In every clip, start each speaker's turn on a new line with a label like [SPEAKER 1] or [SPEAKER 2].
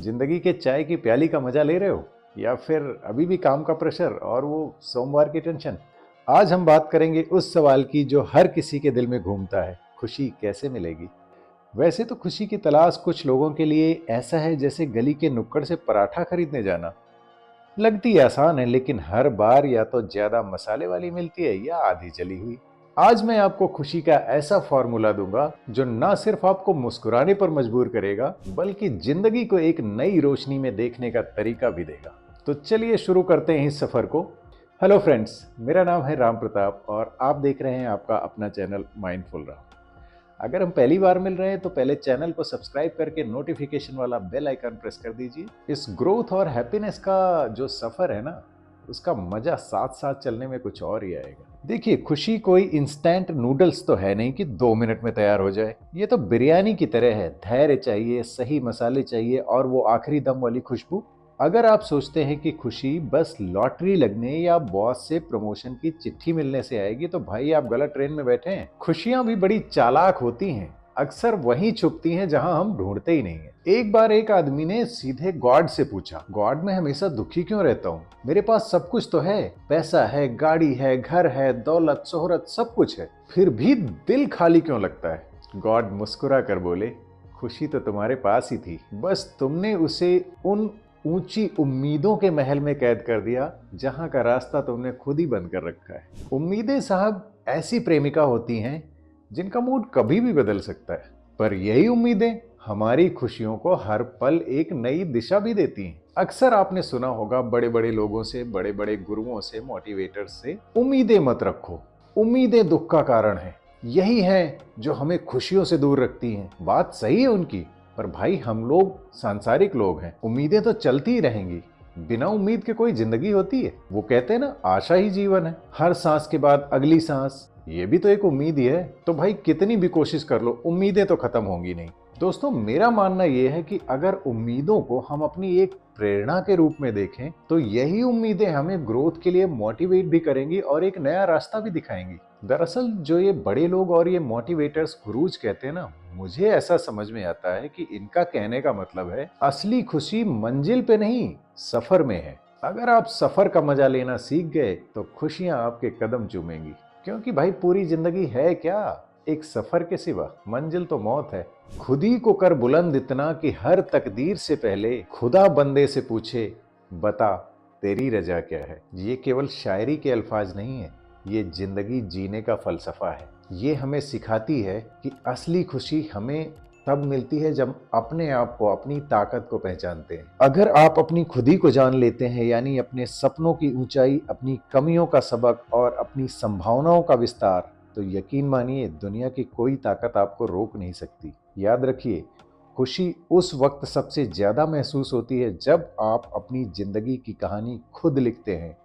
[SPEAKER 1] जिंदगी के चाय की प्याली का मजा ले रहे हो या फिर अभी भी काम का प्रेशर और वो सोमवार की टेंशन। आज हम बात करेंगे उस सवाल की जो हर किसी के दिल में घूमता है, खुशी कैसे मिलेगी। वैसे तो खुशी की तलाश कुछ लोगों के लिए ऐसा है जैसे गली के नुक्कड़ से पराठा खरीदने जाना। लगती आसान है लेकिन हर बार या तो ज्यादा मसाले वाली मिलती है या आधी जली हुई। आज मैं आपको खुशी का ऐसा फॉर्मूला दूंगा जो ना सिर्फ आपको मुस्कुराने पर मजबूर करेगा बल्कि जिंदगी को एक नई रोशनी में देखने का तरीका भी देगा। तो चलिए शुरू करते हैं इस सफर को। हेलो फ्रेंड्स, मेरा नाम है राम प्रताप और आप देख रहे हैं आपका अपना चैनल माइंडफुल राम। अगर हम पहली बार मिल रहे हैं तो पहले चैनल को सब्सक्राइब करके नोटिफिकेशन वाला बेल आइकन प्रेस कर दीजिए। इस ग्रोथ और हैप्पीनेस का जो सफर है ना, उसका मजा साथ साथ चलने में कुछ और ही आएगा। देखिए, खुशी कोई इंस्टेंट नूडल्स तो है नहीं कि 2 मिनट में तैयार हो जाए। ये तो बिरयानी की तरह है, धैर्य चाहिए, सही मसाले चाहिए और वो आखिरी दम वाली खुशबू। अगर आप सोचते हैं कि खुशी बस लॉटरी लगने या बॉस से प्रमोशन की चिट्ठी मिलने से आएगी तो भाई आप गलत ट्रेन में बैठे हैं। खुशियां भी बड़ी चालाक होती हैं, अक्सर वहीं छुपती हैं जहां हम ढूंढते ही नहीं है। एक बार एक आदमी ने सीधे गॉड से पूछा, गॉड मैं हमेशा दुखी क्यों रहता हूँ? मेरे पास सब कुछ तो है, पैसा है, गाड़ी है, घर है, दौलत, शोहरत, सब कुछ है, फिर भी दिल खाली क्यों लगता है? गॉड मुस्कुरा कर बोले, खुशी तो तुम्हारे पास ही थी, बस तुमने उसे उन ऊंची उम्मीदों के महल में कैद कर दिया जहां का रास्ता तुमने खुद ही बंद कर रखा है। उम्मीदें साहब ऐसी प्रेमिका होती हैं जिनका मूड कभी भी बदल सकता है, पर यही उम्मीदें हमारी खुशियों को हर पल एक नई दिशा भी देती हैं। अक्सर आपने सुना होगा बड़े बड़े लोगों से, बड़े बड़े गुरुओं से, मोटिवेटर्स से, उम्मीदें मत रखो, उम्मीदें दुख का कारण है, यही है जो हमें खुशियों से दूर रखती हैं। बात सही है उनकी, पर भाई हम लोग सांसारिक लोग हैं, उम्मीदें तो चलती ही रहेंगी। बिना उम्मीद के कोई जिंदगी होती है? वो कहते हैं ना, आशा ही जीवन है, हर सांस के बाद अगली सांस, ये भी तो एक उम्मीद ही है। तो भाई कितनी भी कोशिश कर लो, उम्मीदें तो खत्म होंगी नहीं। दोस्तों, मेरा मानना यह है कि अगर उम्मीदों को हम अपनी एक प्रेरणा के रूप में देखें तो यही उम्मीदें हमें ग्रोथ के लिए मोटिवेट भी करेंगी और एक नया रास्ता भी दिखाएंगी। दरअसल जो ये बड़े लोग और ये मोटिवेटर्स गुरुज कहते हैं ना, मुझे ऐसा समझ में आता है कि इनका कहने का मतलब है असली खुशी मंजिल पे नहीं, सफर में है। अगर आप सफर का मजा लेना सीख गए तो खुशियां आपके कदम चूमेंगी। क्योंकि भाई पूरी जिंदगी है क्या, एक सफर के सिवा, मंजिल तो मौत है। खुद ही को कर बुलंद इतना कि हर तकदीर से पहले खुदा बंदे से पूछे, बता तेरी रजा क्या है। ये केवल शायरी के अल्फाज नहीं है, ये जिंदगी जीने का फलसफा है। ये हमें सिखाती है कि असली खुशी हमें तब मिलती है जब अपने आप को, अपनी ताकत को पहचानते हैं। अगर आप अपनी खुदी को जान लेते हैं, यानी अपने सपनों की ऊंचाई, अपनी कमियों का सबक और अपनी संभावनाओं का विस्तार, तो यकीन मानिए दुनिया की कोई ताकत आपको रोक नहीं सकती। याद रखिए, खुशी उस वक्त सबसे ज्यादा महसूस होती है जब आप अपनी जिंदगी की कहानी खुद लिखते हैं,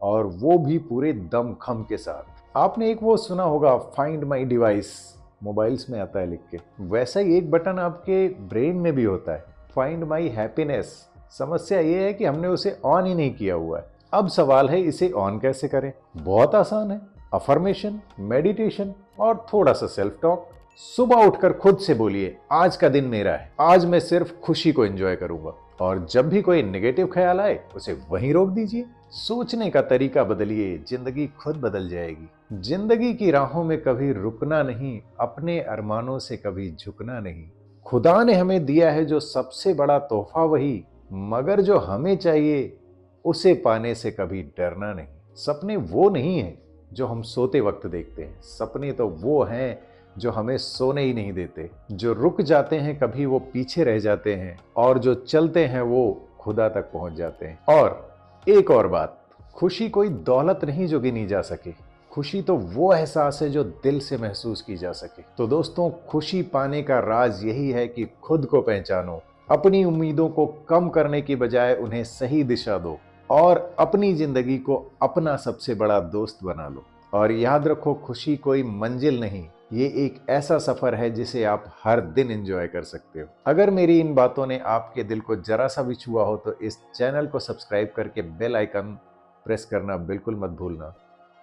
[SPEAKER 1] और वो भी पूरे दमखम के साथ। आपने एक वो सुना होगा, फाइंड माई डिवाइस, मोबाइल्स में आता है लिख के, वैसा ही एक बटन आपके ब्रेन में भी होता है, फाइंड माई हैप्पीनेस। समस्या ये है कि हमने उसे ऑन ही नहीं किया हुआ है। अब सवाल है, इसे ऑन कैसे करें? बहुत आसान है, अफर्मेशन, मेडिटेशन और थोड़ा सा सेल्फ टॉक। सुबह उठकर खुद से बोलिए, आज का दिन मेरा है, आज मैं सिर्फ खुशी को एंजॉय करूंगा। और जब भी कोई नेगेटिव ख्याल आए उसे वहीं रोक दीजिए। सोचने का तरीका बदलिए, जिंदगी खुद बदल जाएगी। जिंदगी की राहों में कभी रुकना नहीं, अपने अरमानों से कभी झुकना नहीं। खुदा ने हमें दिया है जो सबसे बड़ा तोहफा वही, मगर जो हमें चाहिए उसे पाने से कभी डरना नहीं। सपने वो नहीं है जो हम सोते वक्त देखते हैं, सपने तो वो हैं जो हमें सोने ही नहीं देते। जो रुक जाते हैं कभी वो पीछे रह जाते हैं, और जो चलते हैं वो खुदा तक पहुंच जाते हैं। और एक और बात, खुशी कोई दौलत नहीं जो गिनी जा सके, खुशी तो वो एहसास है जो दिल से महसूस की जा सके। तो दोस्तों, खुशी पाने का राज यही है कि खुद को पहचानो, अपनी उम्मीदों को कम करने की बजाय उन्हें सही दिशा दो, और अपनी जिंदगी को अपना सबसे बड़ा दोस्त बना लो। और याद रखो, खुशी कोई मंजिल नहीं, ये एक ऐसा सफर है जिसे आप हर दिन एंजॉय कर सकते हो। अगर मेरी इन बातों ने आपके दिल को जरा सा भी छुआ हो तो इस चैनल को सब्सक्राइब करके बेल आइकन प्रेस करना बिल्कुल मत भूलना,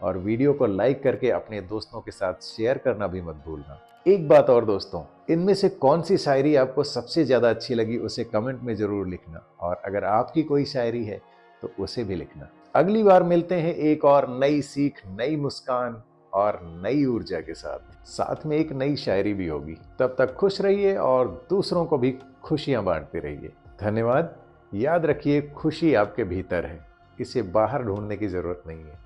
[SPEAKER 1] और वीडियो को लाइक करके अपने दोस्तों के साथ शेयर करना भी मत भूलना। एक बात और दोस्तों, इनमें से कौन सी शायरी आपको सबसे ज़्यादा अच्छी लगी उसे कमेंट में ज़रूर लिखना, और अगर आपकी कोई शायरी है तो उसे भी लिखना। अगली बार मिलते हैं एक और नई सीख, नई मुस्कान और नई ऊर्जा के साथ। साथ में एक नई शायरी भी होगी। तब तक खुश रहिए और दूसरों को भी खुशियां बांटते रहिए। धन्यवाद। याद रखिए, खुशी आपके भीतर है, इसे बाहर ढूंढने की जरूरत नहीं है।